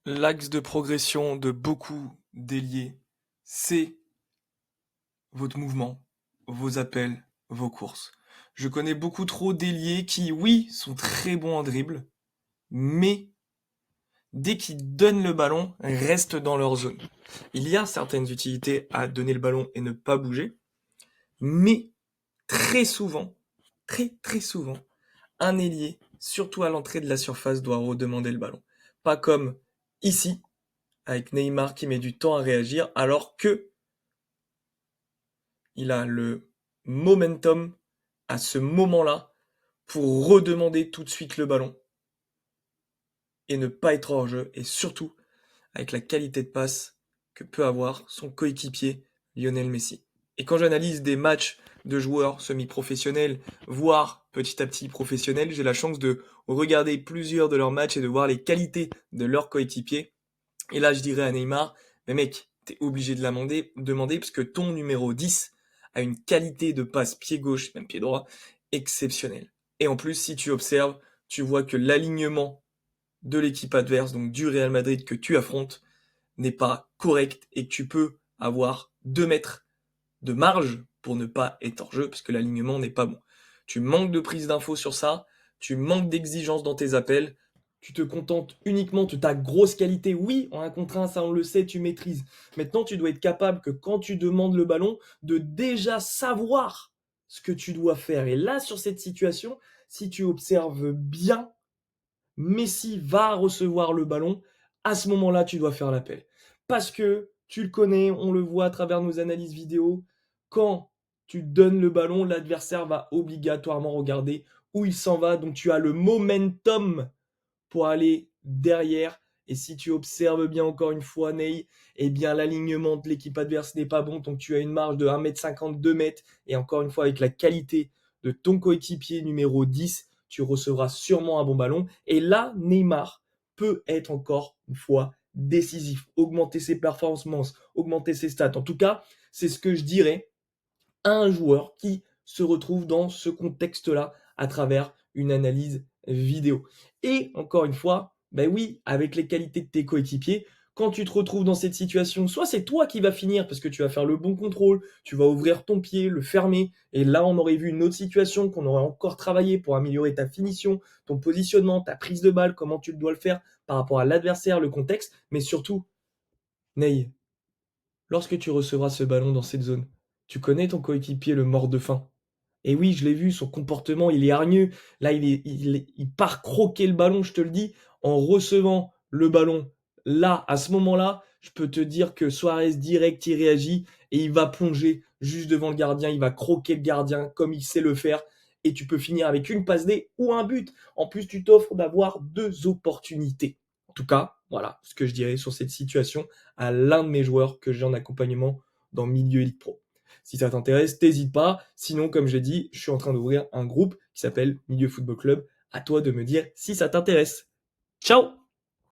L'axe de progression de beaucoup d'ailiers, c'est votre mouvement, vos appels, vos courses. Je connais beaucoup trop d'ailiers qui, oui, sont très bons en dribble, mais dès qu'ils donnent le ballon, restent dans leur zone. Il y a certaines utilités à donner le ballon et ne pas bouger, mais très souvent, très souvent, un ailier, surtout à l'entrée de la surface, doit redemander le ballon. Pas comme ici, avec Neymar qui met du temps à réagir, alors que il a le momentum à ce moment-là pour redemander tout de suite le ballon et ne pas être hors jeu, et surtout avec la qualité de passe que peut avoir son coéquipier Lionel Messi. Et quand j'analyse des matchs de joueurs semi-professionnels, voire petit à petit professionnels, j'ai la chance de regarder plusieurs de leurs matchs et de voir les qualités de leurs coéquipiers. Et là, je dirais à Neymar, mais mec, t'es obligé de demander parce que ton numéro 10 a une qualité de passe pied gauche, même pied droit, exceptionnelle. Et en plus, si tu observes, tu vois que l'alignement de l'équipe adverse, donc du Real Madrid que tu affrontes, n'est pas correct et que tu peux avoir 2 mètres de marge pour ne pas être hors jeu parce que l'alignement n'est pas bon. Tu manques de prise d'infos sur ça, tu manques d'exigence dans tes appels, tu te contentes uniquement de ta grosse qualité. Oui, en 1 contre 1, ça on le sait, tu maîtrises. Maintenant, tu dois être capable que quand tu demandes le ballon, de déjà savoir ce que tu dois faire. Et là, sur cette situation, si tu observes bien, Messi va recevoir le ballon, à ce moment-là, tu dois faire l'appel. Parce que, tu le connais, on le voit à travers nos analyses vidéo, quand tu donnes le ballon, l'adversaire va obligatoirement regarder où il s'en va, donc tu as le momentum pour aller derrière. Et si tu observes bien encore une fois, Ney, eh bien l'alignement de l'équipe adverse n'est pas bon, donc tu as une marge de 1,50 m, 2 mètres, et encore une fois avec la qualité de ton coéquipier numéro 10, tu recevras sûrement un bon ballon. Et là, Neymar peut être encore une fois décisif, augmenter ses performances, augmenter ses stats. En tout cas, c'est ce que je dirais à un joueur qui se retrouve dans ce contexte-là à travers une analyse vidéo. Et encore une fois, ben oui, avec les qualités de tes coéquipiers, quand tu te retrouves dans cette situation, soit c'est toi qui vas finir parce que tu vas faire le bon contrôle, tu vas ouvrir ton pied, le fermer, et là on aurait vu une autre situation qu'on aurait encore travaillé pour améliorer ta finition, ton positionnement, ta prise de balle, comment tu dois le faire par rapport à l'adversaire, le contexte, mais surtout, Ney, lorsque tu recevras ce ballon dans cette zone, tu connais ton coéquipier le mort de faim. Et oui, je l'ai vu, son comportement, il est hargneux. Là, il part croquer le ballon, je te le dis, en recevant le ballon. Là, à ce moment-là, je peux te dire que Suarez direct, il réagit et il va plonger juste devant le gardien. Il va croquer le gardien comme il sait le faire. Et tu peux finir avec une passe D ou un but. En plus, tu t'offres d'avoir 2 opportunités. En tout cas, voilà ce que je dirais sur cette situation à l'un de mes joueurs que j'ai en accompagnement dans Milieu Elite Pro. Si ça t'intéresse, t'hésites pas. Sinon, comme je l'ai dit, je suis en train d'ouvrir un groupe qui s'appelle Milieu Football Club. À toi de me dire si ça t'intéresse. Ciao!